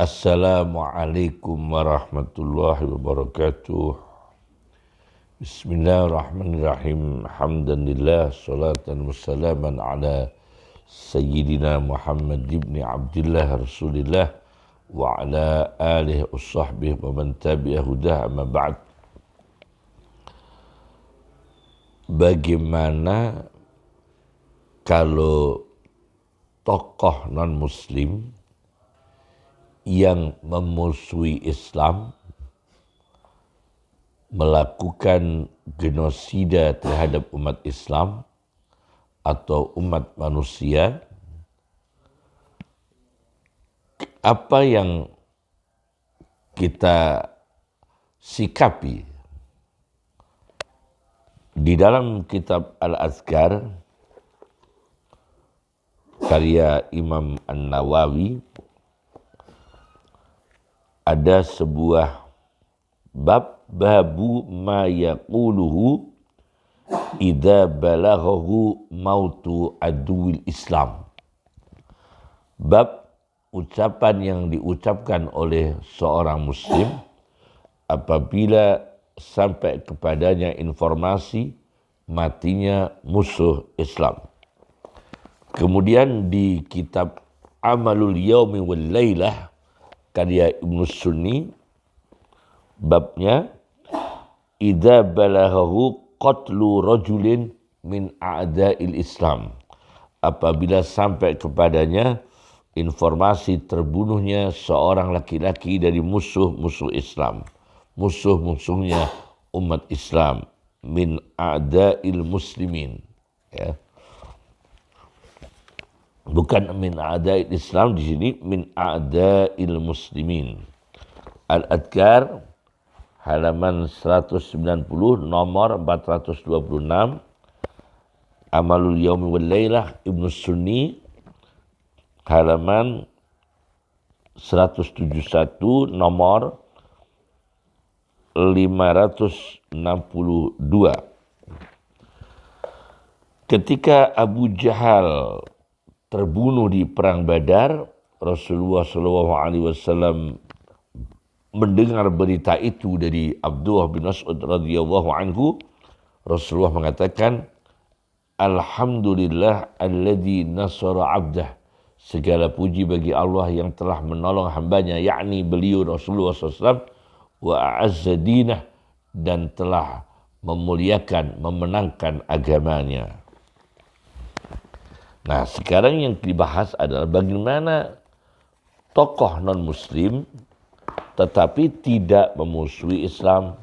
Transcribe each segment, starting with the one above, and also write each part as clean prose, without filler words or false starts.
Assalamualaikum warahmatullahi wabarakatuh. Bismillahirrahmanirrahim. Alhamdulillah, salatan wassalaman ala Sayyidina Muhammad ibn Abdullah Rasulillah wa ala alihi wa sahbihi wa man tabi'a hudah, amma ba'd. Bagaimana kalau tokoh non-muslim yang memusuhi Islam melakukan genosida terhadap umat Islam atau umat manusia, apa yang kita sikapi? Di dalam kitab Al-Azkar karya Imam An-Nawawi ada sebuah bab, babu ma yaquluhu idza balaghahu mautu aduwil Islam. Bab ucapan yang diucapkan oleh seorang muslim apabila sampai kepadanya informasi matinya musuh Islam. Kemudian di kitab Amalul Yaumi wal Lailah karya Ibnu Sunni, babnya idza balaghahu qatlu rajulin min a'da'il Islam, apabila sampai kepadanya informasi terbunuhnya seorang laki-laki dari musuh-musuh Islam, musuh-musuhnya umat Islam, min a'da'il muslimin, ya. Bukan min a'da'il Islam di sini, min a'da'il muslimin. Al-Adhkar halaman 190 nomor 426, Amalul Yaumi wal Lailah Ibnu Sunni halaman 171 nomor 562. Ketika Abu Jahal terbunuh di perang Badar, Rasulullah SAW mendengar berita itu dari Abdullah bin Mas'ud radhiyallahu anhu. Rasulullah mengatakan, Alhamdulillah alladzi nasara abdah. Segala puji bagi Allah yang telah menolong hambanya, yakni beliau Rasulullah SAW, wa a'azza dinah, dan telah memuliakan, memenangkan agamanya. Nah, sekarang yang dibahas adalah bagaimana tokoh non-muslim tetapi tidak memusuhi Islam,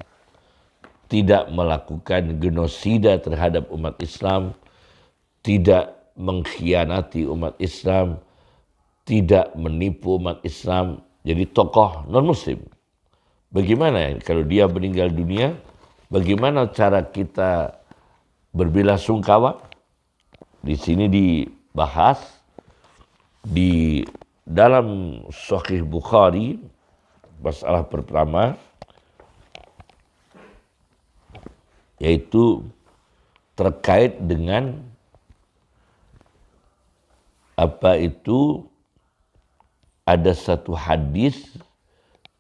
tidak melakukan genosida terhadap umat Islam, tidak mengkhianati umat Islam, tidak menipu umat Islam, jadi tokoh non-muslim. Bagaimana kalau dia meninggal dunia? Bagaimana cara kita berbelasungkawa? Di sini dibahas di dalam Sahih Bukhari, masalah pertama, yaitu terkait dengan apa itu, ada satu hadis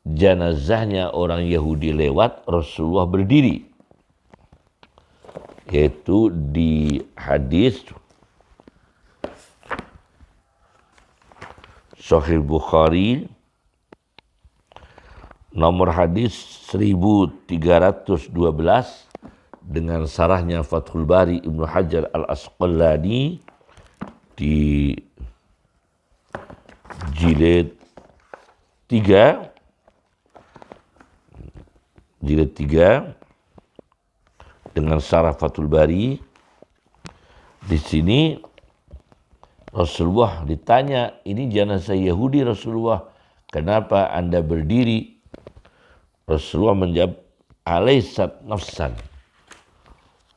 jenazahnya orang Yahudi lewat, Rasulullah berdiri, yaitu di hadis Sahih Bukhari nomor hadis 1312 dengan sarahnya Fathul Bari Ibnu Hajar Al-Asqalani di jilid 3 dengan sarah Fathul Bari. Di sini Rasulullah ditanya, ini jenazah Yahudi Rasulullah, kenapa Anda berdiri? Rasulullah menjawab, alaysat nafsan,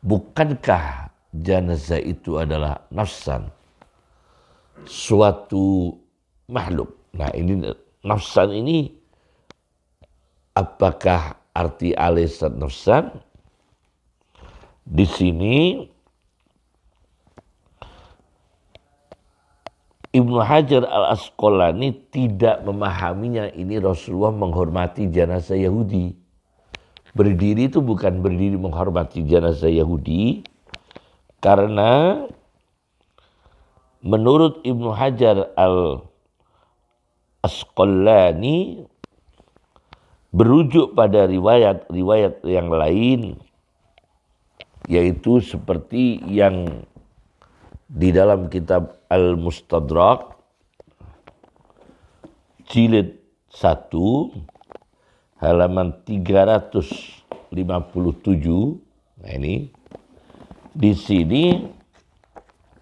bukankah jenazah itu adalah nafsan, suatu makhluk. Nah, ini nafsan ini apakah arti alaysat nafsan? Di sini Ibnu Hajar al-Asqalani tidak memahaminya ini Rasulullah menghormati jenazah Yahudi. Berdiri itu bukan berdiri menghormati jenazah Yahudi, karena menurut Ibnu Hajar al-Asqalani berujuk pada riwayat-riwayat yang lain, yaitu seperti yang di dalam kitab Al-Mustadrak jilid 1 halaman 357. Nah ini di sini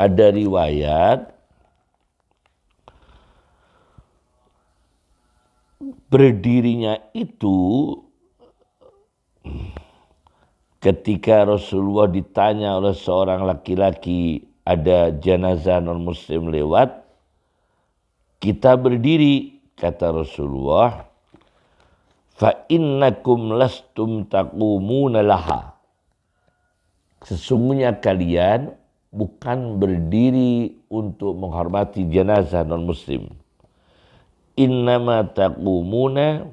ada riwayat berdirinya itu ketika Rasulullah ditanya oleh seorang laki-laki, ada jenazah non-muslim lewat, kita berdiri, kata Rasulullah, fa innakum lastum taqumuna laha. Sesungguhnya kalian bukan berdiri untuk menghormati jenazah non-muslim. Innama taqumuna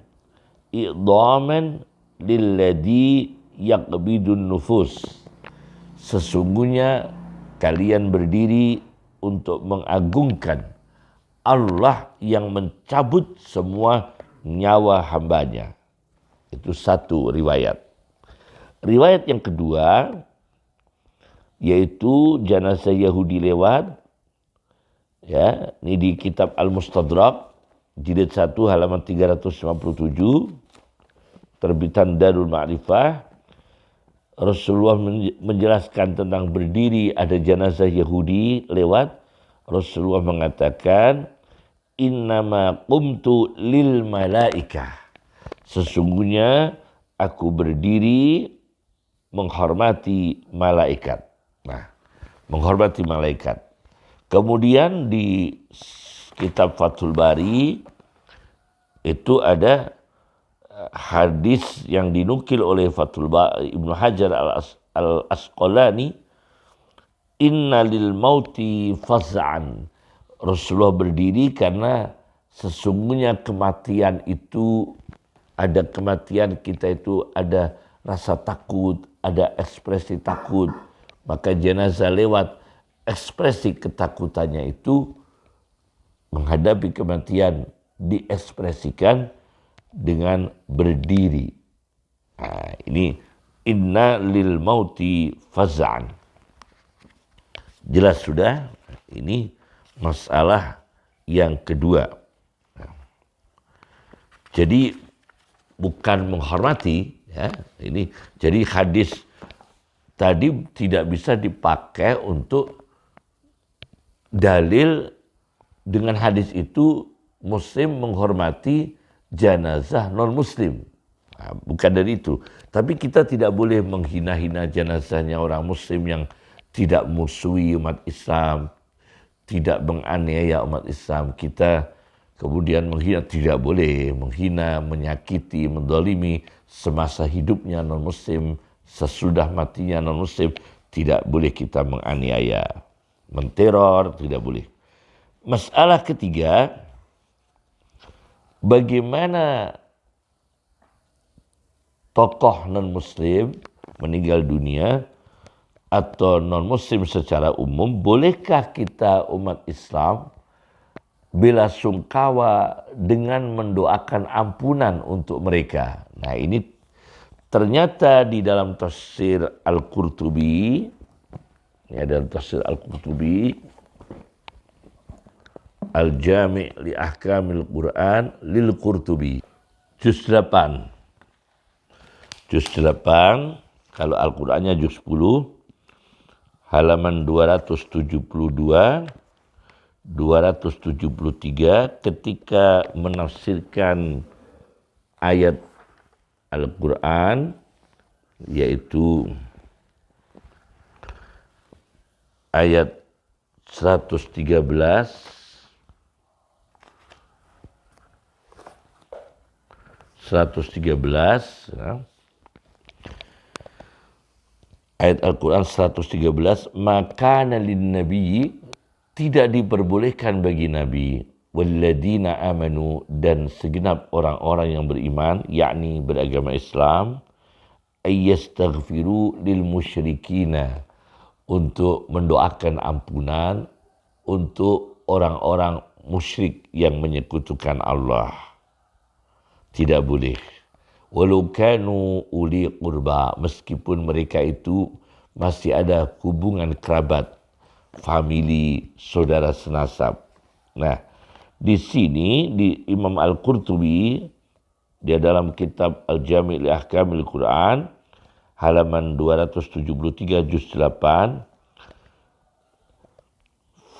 i'daman lilladhi yaqbidun nufus. Sesungguhnya kalian berdiri untuk mengagungkan Allah yang mencabut semua nyawa hambanya. Itu satu riwayat. Riwayat yang kedua, yaitu jenazah Yahudi lewat, ya, ini di kitab Al-Mustadrak, jilid 1 halaman 357, terbitan Darul Ma'rifah. Rasulullah menjelaskan tentang berdiri ada jenazah Yahudi lewat. Rasulullah mengatakan, innama qumtu lil malaikah. Sesungguhnya aku berdiri menghormati malaikat. Nah, menghormati malaikat. Kemudian di kitab Fathul Bari itu ada hadis yang dinukil oleh Ibnu Hajar al-Asqalani, inna lil mauti faz'an. Rasulullah berdiri karena sesungguhnya kematian itu, ada kematian kita itu ada rasa takut, ada ekspresi takut. Maka jenazah lewat, ekspresi ketakutannya itu menghadapi kematian diekspresikan dengan berdiri. Nah, ini inna lil mauti faz'an. Jelas sudah, ini masalah yang kedua. Jadi bukan menghormati, ya. Ini jadi hadis tadi tidak bisa dipakai untuk dalil. Dengan hadis itu muslim menghormati jenazah non-muslim. Nah, bukan dari itu. Tapi kita tidak boleh menghina-hina jenazahnya orang muslim yang tidak musuhi umat Islam, tidak menganiaya umat Islam. Kita kemudian menghina, tidak boleh menghina, menyakiti, mendolimi semasa hidupnya non-muslim, sesudah matinya non-muslim. Tidak boleh kita menganiaya, menteror, tidak boleh. Masalah ketiga, bagaimana tokoh non-muslim meninggal dunia atau non-muslim secara umum, bolehkah kita umat Islam bela sungkawa dengan mendoakan ampunan untuk mereka? Nah ini ternyata di dalam tafsir Al-Qurtubi, ya, dalam tafsir Al-Qurtubi, Al-Jami' li Ahkamil Quran lil Qurtubi, juz 8. Juz 8, kalau Al-Qur'annya juz 10, halaman 272, 273, ketika menafsirkan ayat Al-Quran, yaitu ayat 113, 113, ya. Ayat Al-Quran 113, maka nalin nabi tidak diperbolehkan bagi Nabi walladzina amanu dan segenap orang-orang yang beriman, yakni beragama Islam, ayyastaghfiru lil musyrikina, untuk mendoakan ampunan untuk orang-orang musyrik yang menyekutukan Allah. Tidak boleh. Walau kanu uli qurba, meskipun mereka itu masih ada hubungan kerabat, famili, saudara senasab. Nah, di sini di Imam Al-Qurtubi, dia dalam kitab Al-Jami' li Ahkamil Quran, halaman 273 juz 8,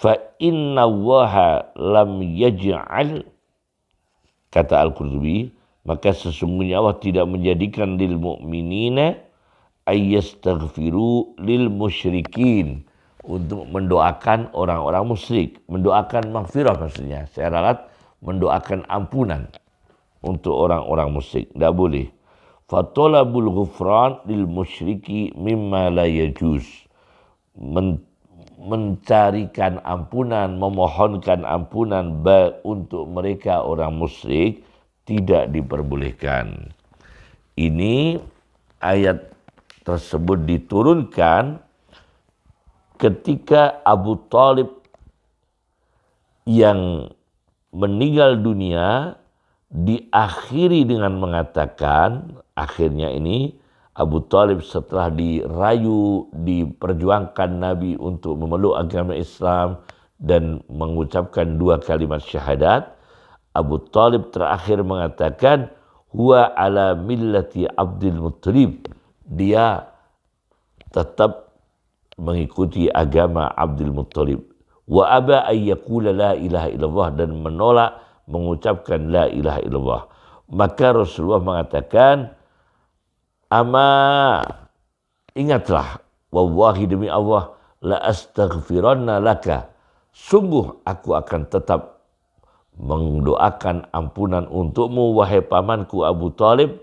fa inna Allaha lam yaj'al, kata Al-Qurtubi, maka sesungguhnya Allah tidak menjadikan lil mu'minina ayyastaghfiru lil musyrikin, untuk mendoakan orang-orang musyrik, mendoakan maghfirah maksudnya, saya ralat mendoakan ampunan untuk orang-orang musyrik, tidak boleh. Fatalabul ghufran lil musyriki mimma la yajuz, mencarikan ampunan, memohonkan ampunan untuk mereka orang musyrik tidak diperbolehkan. Ini ayat tersebut diturunkan ketika Abu Thalib yang meninggal dunia diakhiri dengan mengatakan, akhirnya ini Abu Thalib setelah dirayu, diperjuangkan Nabi untuk memeluk agama Islam dan mengucapkan 2 kalimat syahadat, Abu Thalib terakhir mengatakan, huwa ala millati Abdul Muttalib, dia tetap mengikuti agama Abdul Muttalib. Wa aba ayyakula la ilaha illallah, dan menolak mengucapkan la ilaha illallah. Maka Rasulullah mengatakan, ama, ingatlah, wallahi demi Allah, la astaghfiranna laka, sungguh aku akan tetap mendoakan ampunan untukmu wahai pamanku Abu Thalib,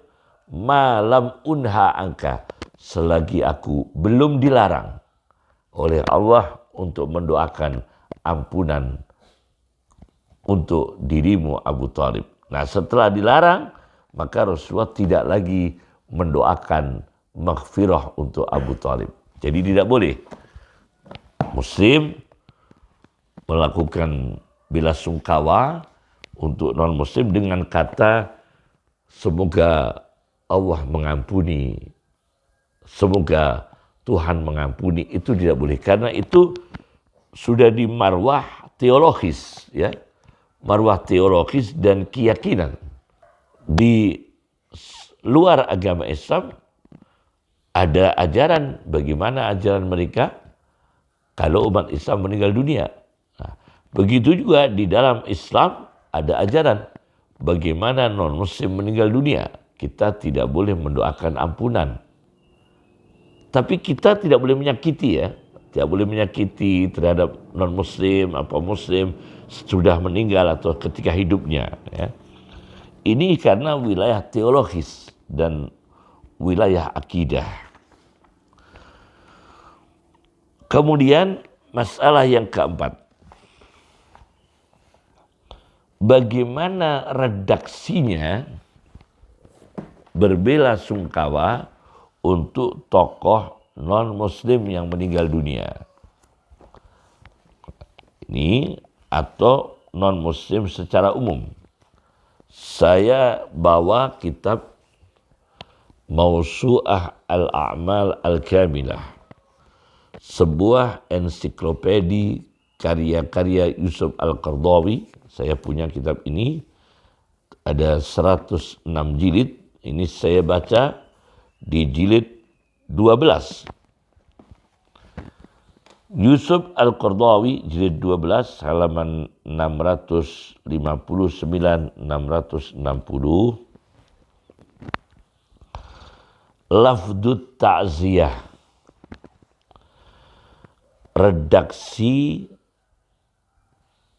malam unha angka, selagi aku belum dilarang oleh Allah untuk mendoakan ampunan untuk dirimu Abu Thalib. Nah, setelah dilarang, maka Rasulullah tidak lagi mendoakan maghfirah untuk Abu Thalib. Jadi tidak boleh Muslim melakukan bela sungkawa untuk non-Muslim dengan kata semoga Allah mengampuni, semoga Tuhan mengampuni. Itu tidak boleh, karena itu sudah di marwah teologis, ya, marwah teologis dan keyakinan. Di luar agama Islam ada ajaran, bagaimana ajaran mereka kalau umat Islam meninggal dunia. Nah, begitu juga di dalam Islam ada ajaran bagaimana non-Muslim meninggal dunia. Kita tidak boleh mendoakan ampunan. Tapi kita tidak boleh menyakiti, ya. Tidak boleh menyakiti terhadap non-Muslim, apa Muslim sudah meninggal atau ketika hidupnya, ya. Ini karena wilayah teologis dan wilayah akidah. Kemudian masalah yang keempat, bagaimana redaksinya berbela sungkawa untuk tokoh non-Muslim yang meninggal dunia. Ini atau non-Muslim secara umum. Saya bawa kitab Mausu'ah Al-A'mal Al-Kamilah, sebuah ensiklopedi karya-karya Yusuf Al-Qaradawi. Saya punya kitab ini, ada 106 jilid. Ini saya baca di jilid 12. Yusuf Al-Qaradawi jilid 12 halaman 659-660. Lafdut ta'ziyah, redaksi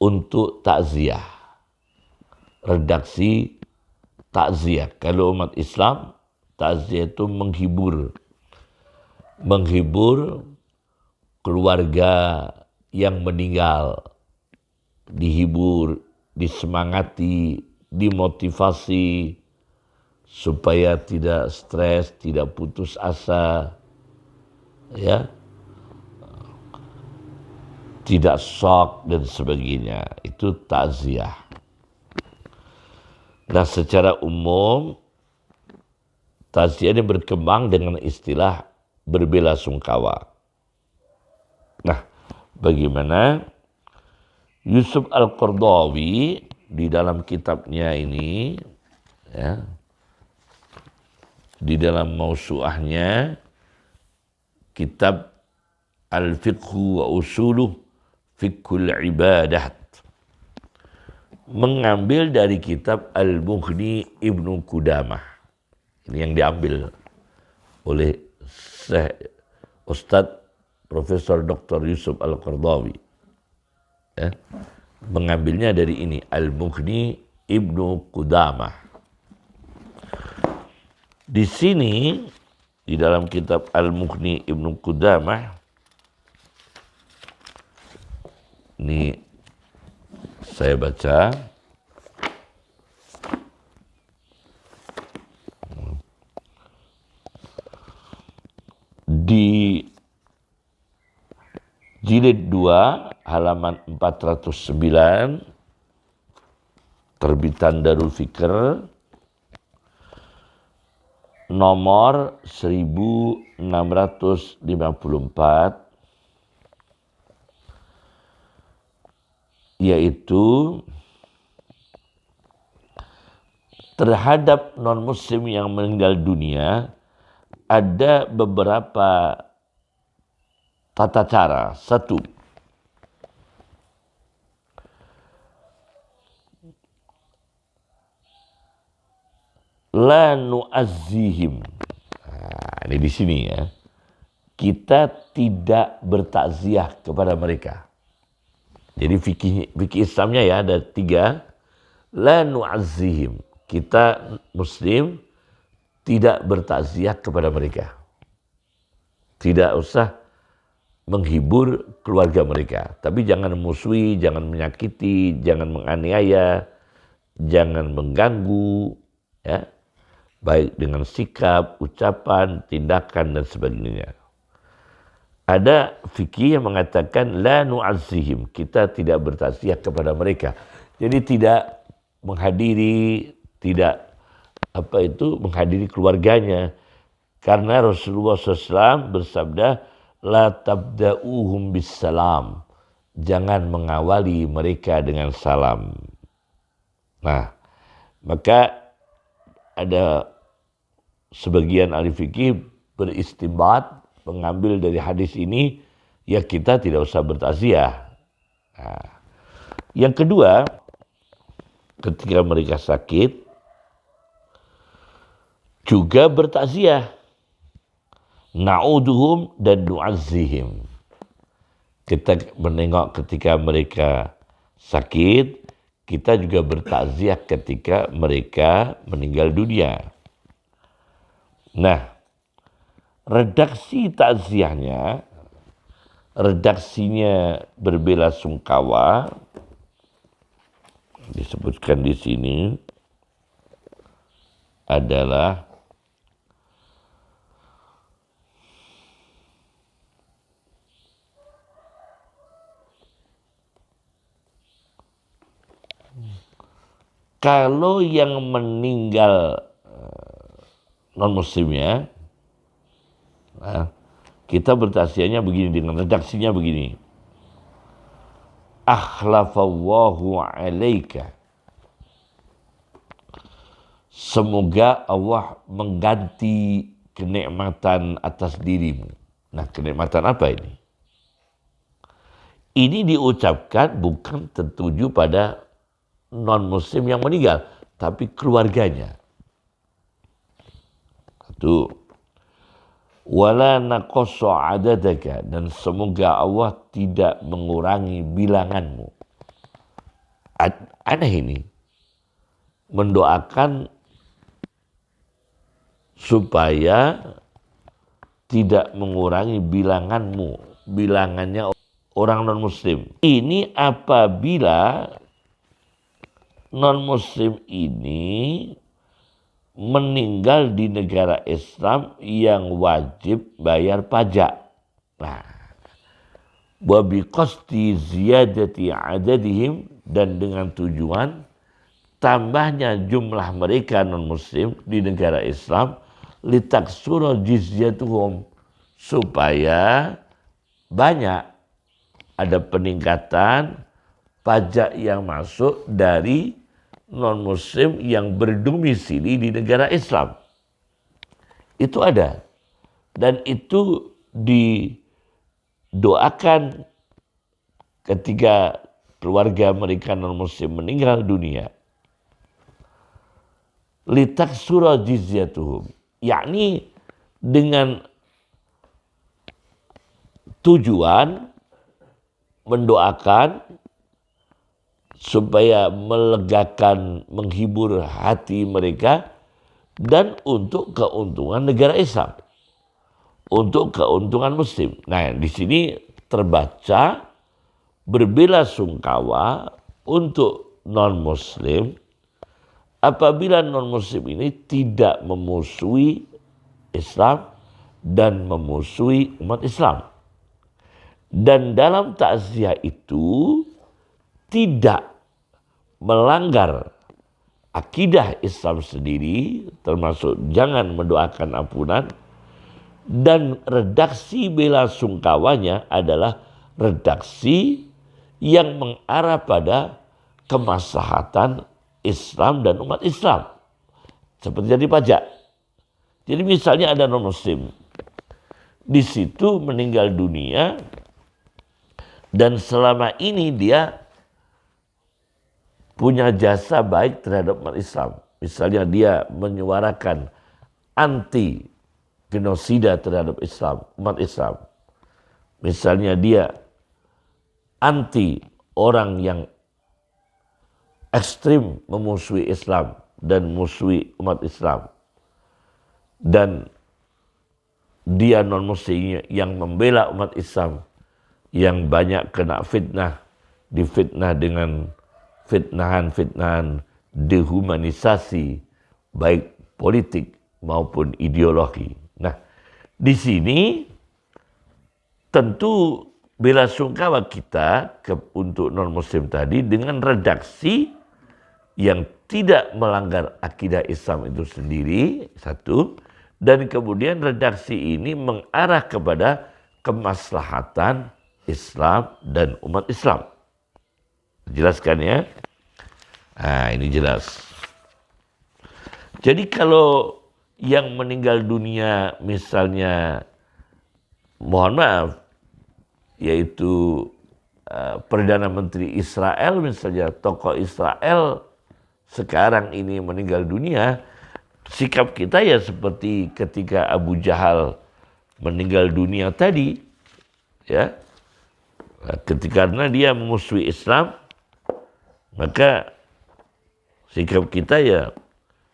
untuk takziah. Redaksi takziah. Kalau umat Islam, takziah itu menghibur keluarga yang meninggal, dihibur, disemangati, dimotivasi supaya tidak stres, tidak putus asa, ya, tidak shock dan sebagainya. Itu takziah. Nah, secara umum takziah ini berkembang dengan istilah berbelasungkawa. Nah, bagaimana Yusuf Al-Qaradawi di dalam kitabnya ini, ya, di dalam mausu'ahnya kitab Al-Fiqhu wa Usuluh Fiqhul Ibadah, mengambil dari kitab Al-Mughni Ibnu Qudamah. Ini yang diambil oleh Ustadz Profesor Dr. Yusuf Al-Qaradawi. Ya, mengambilnya dari ini, Al-Mughni Ibnu Qudamah. Di sini, di dalam kitab Al-Mughni Ibnu Qudamah, ini saya baca. Di jilid 2 halaman 409 terbitan Darul Fikr nomor 1654, yaitu terhadap non-muslim yang meninggal dunia ada beberapa tata cara. Satu, la nu'azzihim. Nah, ini di sini ya. Kita tidak bertakziah kepada mereka. Jadi fikih Islamnya ya ada 3. La nu'azzihim. Kita muslim tidak bertakziah kepada mereka. Tidak usah menghibur keluarga mereka. Tapi jangan musuhi, jangan menyakiti, jangan menganiaya, jangan mengganggu, ya, baik dengan sikap, ucapan, tindakan dan sebagainya. Ada fikih yang mengatakan la nu'azzihim, kita tidak bertakziah kepada mereka. Jadi tidak menghadiri, tidak menghadiri keluarganya. Karena Rasulullah SAW bersabda, la tabda'uhum bis salam, jangan mengawali mereka dengan salam. Nah, maka ada sebagian ahli fikih beristinbat, mengambil dari hadis ini, ya kita tidak usah bertakziah. Nah, yang kedua, ketika mereka sakit, juga bertakziah. Na'uduhum dan nu'azzihim. Kita menengok ketika mereka sakit, kita juga bertakziah ketika mereka meninggal dunia. Nah, redaksi takziahnya, redaksinya berbelasungkawa, disebutkan di sini adalah kalau yang meninggal non-muslimnya, nah, kita bertakziahnya begini, dengan redaksinya begini. Akhlafallahu alaika. Semoga Allah mengganti kenikmatan atas dirimu. Nah, kenikmatan apa ini? Ini diucapkan bukan tertuju pada non-muslim yang meninggal, tapi keluarganya. Satu, wala naqassa adadaka, dan semoga Allah tidak mengurangi bilanganmu. Aneh ini, mendoakan supaya tidak mengurangi bilanganmu, bilangannya. orang non-muslim. Ini apabila non-muslim ini meninggal di negara Islam yang wajib bayar pajak. Nah, wa biqasdi ziyadati adadihim, dan dengan tujuan tambahnya jumlah mereka non-muslim di negara Islam, litaksura jizyatuhum, supaya banyak ada peningkatan pajak yang masuk dari non-muslim yang berdomisili di negara Islam. Itu ada. Dan itu didoakan ketika keluarga mereka non-muslim meninggal dunia. Litaksura jizyatuhum, yakni dengan tujuan mendoakan supaya melegakan, menghibur hati mereka, dan untuk keuntungan negara Islam, untuk keuntungan muslim. Nah, di sini terbaca berbela-sungkawa untuk non-muslim apabila non-muslim ini tidak memusuhi Islam dan memusuhi umat Islam. Dan dalam takziah itu tidak melanggar akidah Islam sendiri, termasuk jangan mendoakan ampunan, dan redaksi bela sungkawanya adalah redaksi yang mengarah pada kemaslahatan Islam dan umat Islam, seperti jadi pajak. Jadi misalnya ada non-muslim di situ meninggal dunia, dan selama ini dia punya jasa baik terhadap umat Islam. Misalnya dia menyuarakan anti genosida terhadap Islam, umat Islam. Misalnya dia anti orang yang ekstrim memusuhi Islam dan musuhi umat Islam. Dan dia non-muslim yang membela umat Islam yang banyak kena fitnah, difitnah dengan fitnahan dehumanisasi baik politik maupun ideologi. Nah, di sini tentu bela sungkawa kita untuk non-muslim tadi dengan redaksi yang tidak melanggar akidah Islam itu sendiri, satu, dan kemudian redaksi ini mengarah kepada kemaslahatan Islam dan umat Islam. Jelaskan ya? Nah, ini jelas. Jadi kalau yang meninggal dunia misalnya, mohon maaf, yaitu Perdana Menteri Israel misalnya, tokoh Israel sekarang ini meninggal dunia, sikap kita ya seperti ketika Abu Jahal meninggal dunia tadi, ya. Karena dia memusuhi Islam, maka sikap kita ya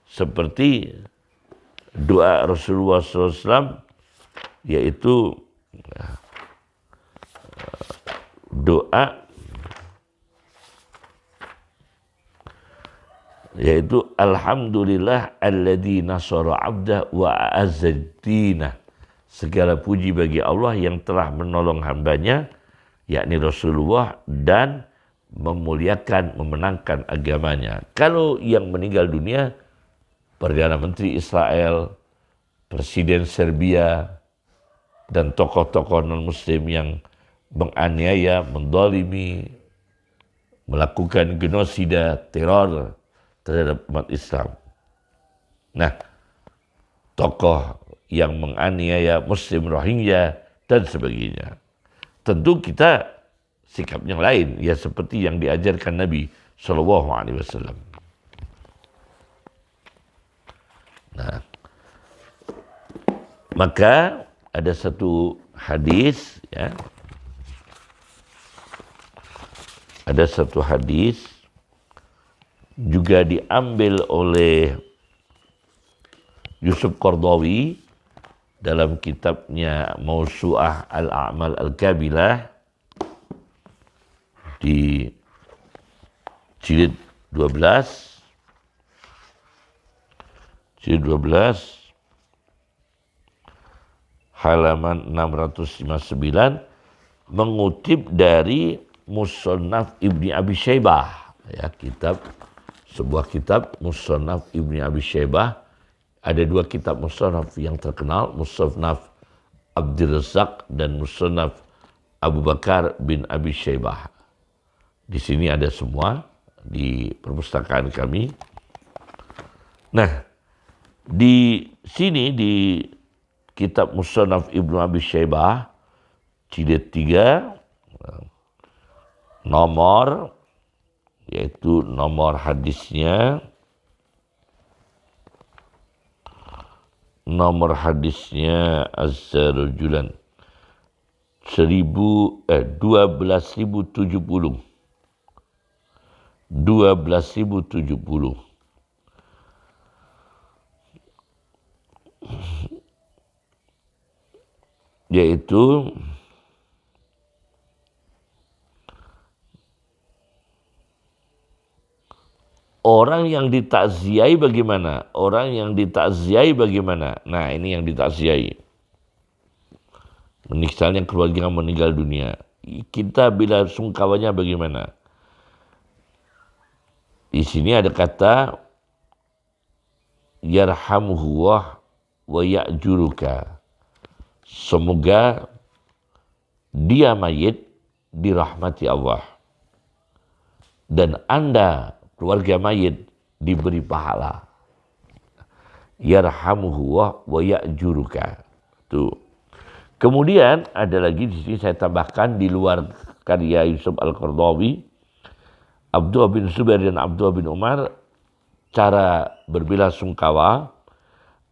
seperti doa Rasulullah SAW, yaitu alhamdulillah alladzi nasara abdah wa a'azzad-dinah. Segala puji bagi Allah yang telah menolong hambanya, yakni Rasulullah, dan memuliakan, memenangkan agamanya. Kalau yang meninggal dunia Perdana Menteri Israel, Presiden Serbia, dan tokoh-tokoh non-muslim yang menganiaya, mendolimi, melakukan genosida, teror terhadap umat Islam. Nah, tokoh yang menganiaya Muslim Rohingya dan sebagainya. Tentu kita sikap yang lain, ya seperti yang diajarkan Nabi SAW. Nah, maka ada satu hadis, ya, ada satu hadis juga diambil oleh Yusuf Qardawi dalam kitabnya Mausu'ah Al-A'mal Al-Kabilah, di jilid 12 halaman 659 mengutip dari Musannaf Ibni Abi Syaibah, ya, sebuah kitab Musannaf Ibni Abi Syaibah. Ada dua kitab Musannaf yang terkenal, Musannaf Abdul Razak dan Musannaf Abu Bakar bin Abi Syaibah. Di sini ada semua di perpustakaan kami. Nah, di sini di kitab Musannaf Ibnu Abi Syaibah jilid 3 nomor, yaitu nomor hadisnya Az-Zarujulan 12.070 yaitu orang yang ditakziai bagaimana? Orang yang ditakziai bagaimana? Nah, ini yang ditakziai. Misalnya keluarga yang meninggal dunia. Kita bila sungkawanya bagaimana? Di sini ada kata yarhamuhullah wa ya'juruka. Semoga dia mayit dirahmati Allah. Dan Anda keluarga mayit diberi pahala. Yarhamuhullah wa ya'juruka. Tuh. Kemudian ada lagi di sini saya tambahkan di luar karya Yusuf Al-Qaradawi, Abdullah bin Zubair dan Abdullah bin Umar, cara berbelasungkawa,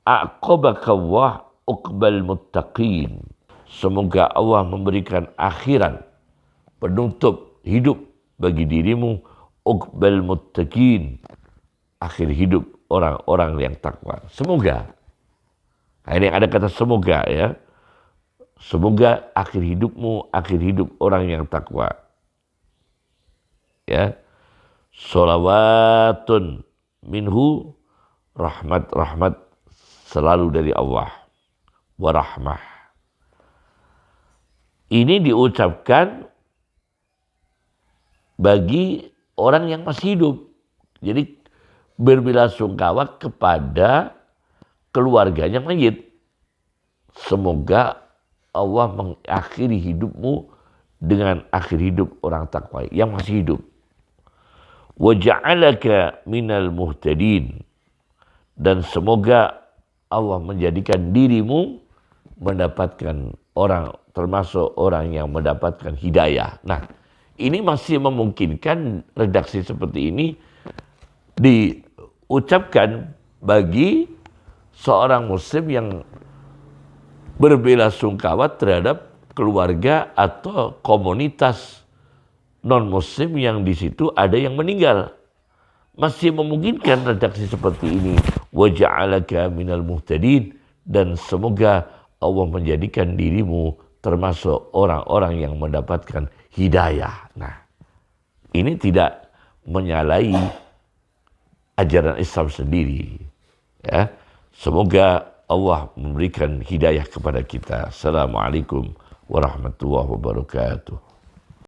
aqabakallah uqbal muttaqin. Semoga Allah memberikan akhiran penutup hidup bagi dirimu, uqbal muttaqin, akhir hidup orang-orang yang takwa. Semoga. Nah, ini ada kata semoga, ya. Semoga akhir hidupmu, akhir hidup orang yang takwa. Ya. Sholawatun minhu, rahmat selalu dari Allah. Warahmah. Ini diucapkan bagi orang yang masih hidup. Jadi berbelasungkawa kepada keluarganya mayit. Semoga Allah mengakhiri hidupmu dengan akhir hidup orang takwa yang masih hidup. Wa ja'alaka minal muhtadin. Dan semoga Allah menjadikan dirimu mendapatkan termasuk orang yang mendapatkan hidayah. Nah, ini masih memungkinkan redaksi seperti ini diucapkan bagi seorang muslim yang berbelasungkawa terhadap keluarga atau komunitas non-muslim yang di situ ada yang meninggal. Masih memungkinkan redaksi seperti ini. Wa ja'alaka minal muhtadin. Dan semoga Allah menjadikan dirimu termasuk orang-orang yang mendapatkan hidayah. Nah, ini tidak menyalahi ajaran Islam sendiri. Ya, semoga Allah memberikan hidayah kepada kita. Assalamualaikum warahmatullahi wabarakatuh.